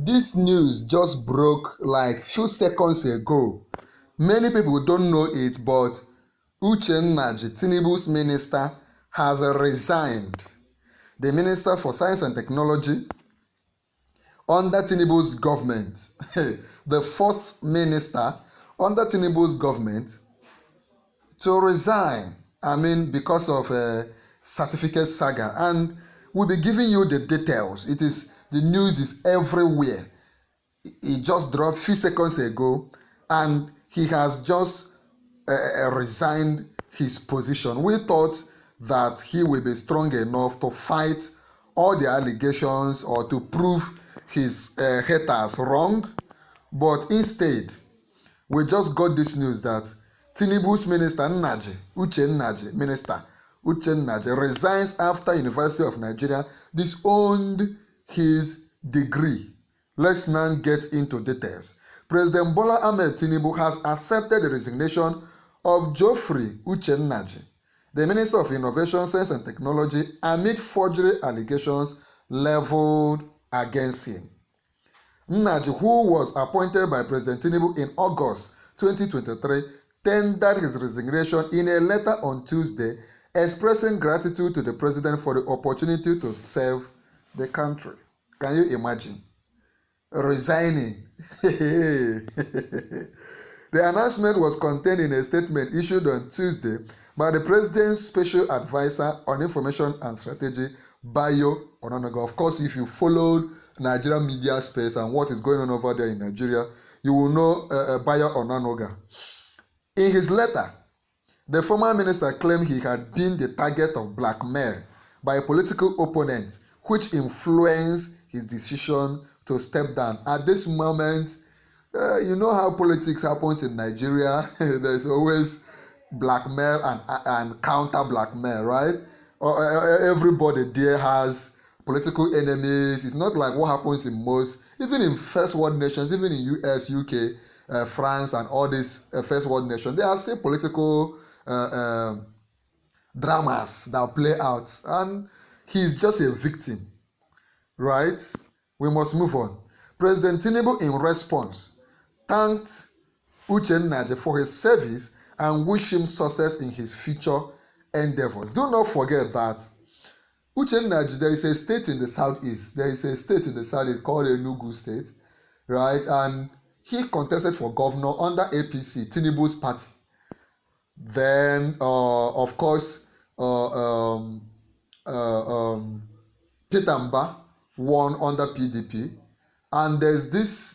This news just broke like few seconds ago. Many people don't know it, but Uche Nnaji, Tinubu's minister, has resigned. The Minister for Science and Technology under Tinubu's government, the first minister under Tinubu's government to resign. Because of a certificate saga, and we'll be giving you the details. The news is everywhere. It just dropped few seconds ago, and he has just resigned his position. We thought that he will be strong enough to fight all the allegations or to prove his haters wrong, but instead, we just got this news that Tinubu's minister Nnaji, Uche Nnaji, minister Uche Nnaji, resigns after University of Nigeria disowned his degree. Let's now get into details. President Bola Ahmed Tinubu has accepted the resignation of Geoffrey Uche Nnaji, the Minister of Innovation, Science and Technology, amid forgery allegations leveled against him. Nnaji, who was appointed by President Tinubu in August 2023, tendered his resignation in a letter on Tuesday, expressing gratitude to the president for the opportunity to serve the country. Can you imagine? Resigning. The announcement was contained in a statement issued on Tuesday by the president's special advisor on information and strategy, Bayo Onanuga. Of course, if you followed Nigerian media space and what is going on over there in Nigeria, you will know Bayo Onanuga. In his letter, the former minister claimed he had been the target of blackmail by political opponents, which influenced his decision to step down. At this moment, you know how politics happens in Nigeria. There's always blackmail and counter blackmail, right? Everybody there has political enemies. It's not like what happens in most, even in first world nations, even in US, UK, France, and all these first world nations. There are still political dramas that play out, and he's just a victim, right? We must move on. President Tinubu, in response, thanked Uche Nnaji for his service and wished him success in his future endeavors. Do not forget that Uche Nnaji, there is a state in the southeast. There is a state in the southeast called Enugu State, right? And he contested for governor under APC, Tinubu's party. Then, of course, Peter Mba won under PDP, and there's this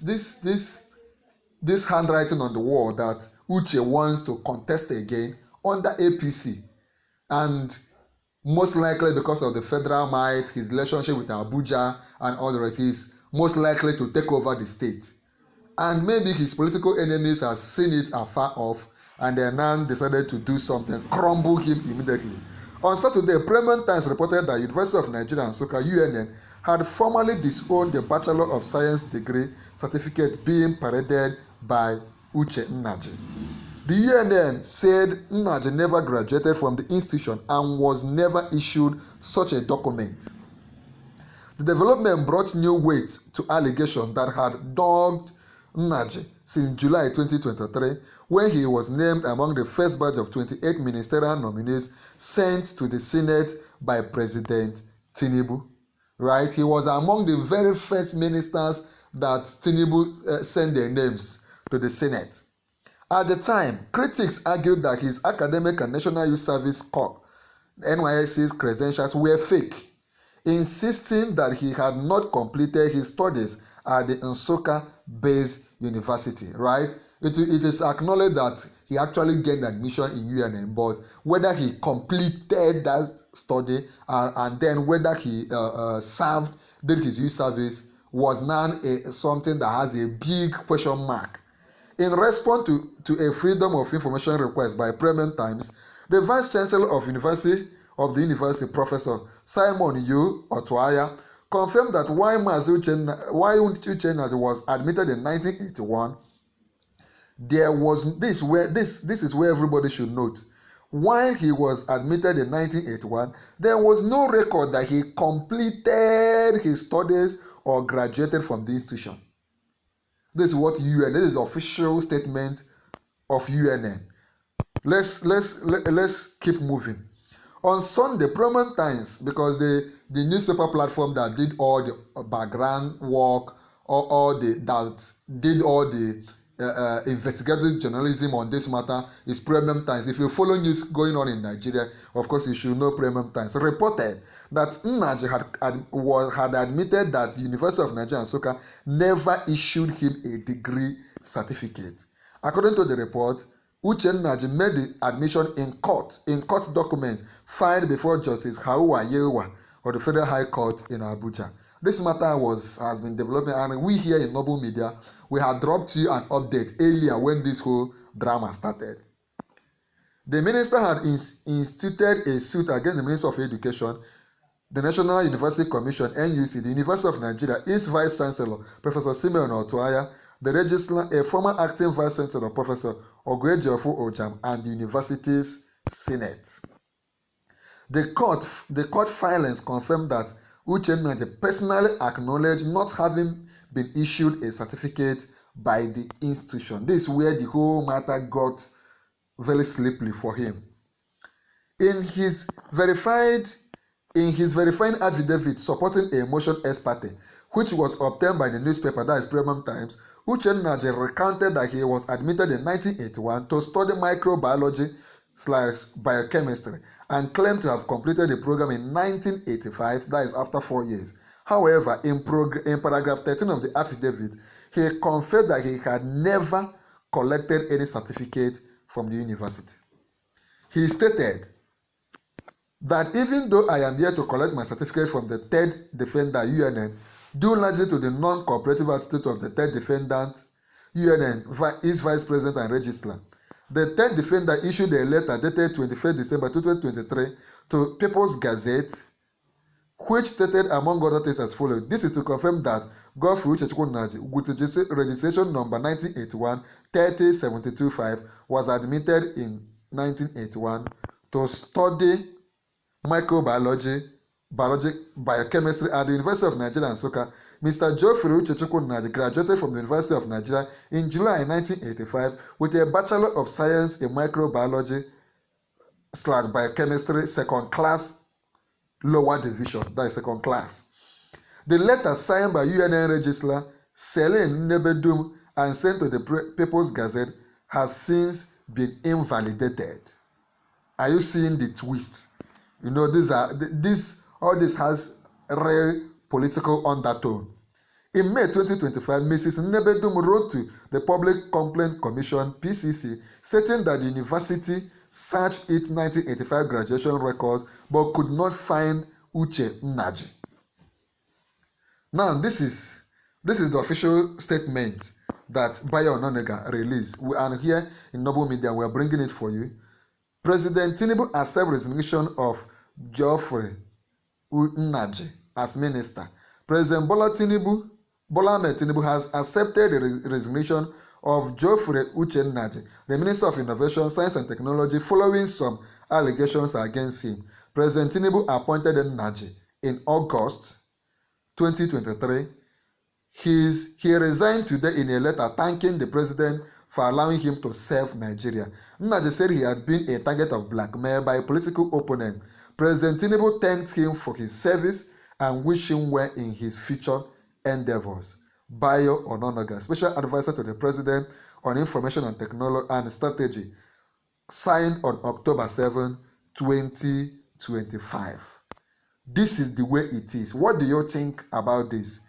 handwriting on the wall that Uche wants to contest again under APC, and most likely because of the federal might, his relationship with Abuja and all the rest, he's most likely to take over the state. And maybe his political enemies have seen it afar off, and they now decided to do something, crumble him immediately. On Saturday, Premium Times reported that University of Nigeria and Nsukka UNN had formally disowned the Bachelor of Science degree certificate being paraded by Uche Nnaji. The UNN said Nnaji never graduated from the institution and was never issued such a document. The development brought new weight to allegations that had dogged Nnaji since July 2023, when he was named among the first batch of 28 ministerial nominees sent to the Senate by President Tinubu. Right? He was among the very first ministers that Tinubu sent their names to the Senate. At the time, critics argued that his academic and National Youth Service Corps (NYSC's) credentials were fake, insisting that he had not completed his studies at the Nsukka-based university, right? It is acknowledged that he actually gained admission in UNN, but whether he completed that study and then whether he did his youth service was now something that has a big question mark. In response to a Freedom of Information request by Premium Times, the Vice Chancellor of the University, Professor Simon U. Otuaya, confirmed that while Uche Nnaji was admitted in 1981, there was this is where everybody should note. While he was admitted in 1981, there was no record that he completed his studies or graduated from the institution. This is what this is the official statement of UNN. Let's keep moving. On Sunday, Prominent Times, because the newspaper platform that did all the background work, or all the that did all the investigative journalism on this matter is Premium Times. If you follow news going on in Nigeria, of course you should know Premium Times. Reported that Nnaji had admitted that the University of Nigeria Nsukka never issued him a degree certificate. According to the report, Uche Nnaji made the admission in court documents filed before Justice Hauwa Yewa of the Federal High Court in Abuja. This matter has been developing, and we here in Noble Media, we had dropped you an update earlier when this whole drama started. The minister had instituted a suit against the Minister of Education, the National University Commission, NUC, the University of Nigeria, its Vice Chancellor, Professor Simeon Otuaya, the registrar, a former acting Vice Chancellor, Professor Ogwejofu Ojam, and the university's Senate. The court filings confirmed that Uche Nnaji personally acknowledged not having been issued a certificate by the institution. This is where the whole matter got very slippery for him. In his verifying affidavit supporting a motion ex parte, which was obtained by the newspaper, that is Premium Times, Uche Nnaji recounted that he was admitted in 1981 to study microbiology/biochemistry and claimed to have completed the program in 1985, that is after 4 years. However, in paragraph 13 of the affidavit, he confessed that he had never collected any certificate from the university. He stated that even though I am here to collect my certificate from the third defendant, UNN, due largely to the non-cooperative attitude of the third defendant, UNN, its vice president and registrar, the third defendant issued a letter dated 21st December 2023 to People's Gazette, which stated among other things as follows. This is to confirm that Godfrey Uche Nnaji, with registration number 1981-3072-5, was admitted in 1981 to study microbiology, biochemistry at the University of Nigeria Nsukka. Mr. Geoffrey Uche Nnaji graduated from the University of Nigeria in July 1985 with a Bachelor of Science in Microbiology/Biochemistry, second class, lower division, that is second class. The letter signed by UNN Registrar Celine Nebedum and sent to the People's Gazette has since been invalidated. Are you seeing the twist? You know, all this has real political undertone. In May 2025, Mrs. Nebedum wrote to the Public Complaint Commission, PCC, stating that the university searched its 1985 graduation records but could not find Uche Nnaji. Now, this is the official statement that Bayo Ononega released, and here in Noble Media we are bringing it for you. President Tinubu accepted resignation of Geoffrey Nnaji as minister. President Bola Ahmed Tinubu has accepted the resignation of Geoffrey Uche Nnaji, the Minister of Innovation, Science and Technology, following some allegations against him. President Tinubu appointed Nnaji in August 2023. He resigned today in a letter thanking the president for allowing him to serve Nigeria. Nnaji said he had been a target of blackmail by a political opponent. President Tinubu thanked him for his service and wished him well in his future endeavors. Bayo Ononega, Special Advisor to the President on Information and Technology and Strategy, signed on October 7, 2025. This is the way it is. What do you think about this?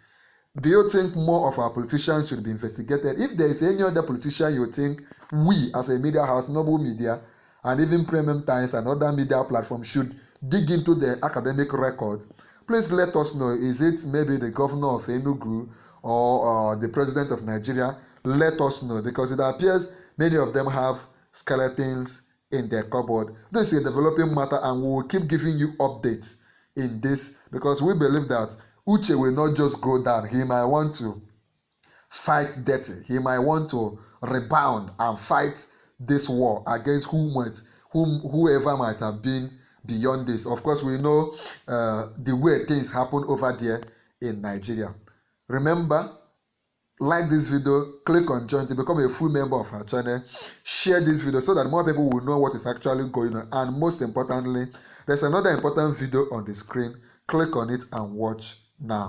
Do you think more of our politicians should be investigated? If there is any other politician you think we as a media house, Noble Media, and even Premium Times and other media platforms should dig into the academic record, please let us know. Is it maybe the governor of Enugu or the president of Nigeria? Let us know, because it appears many of them have skeletons in their cupboard. This is a developing matter, and we will keep giving you updates in this, because we believe that Uche will not just go down. He might want to fight dirty. He might want to rebound and fight this war against whoever might have been beyond this. Of course, we know the way things happen over there in Nigeria. Remember, like this video, click on join to become a full member of our channel, share this video so that more people will know what is actually going on, and most importantly, there's another important video on the screen. Click on it and watch now.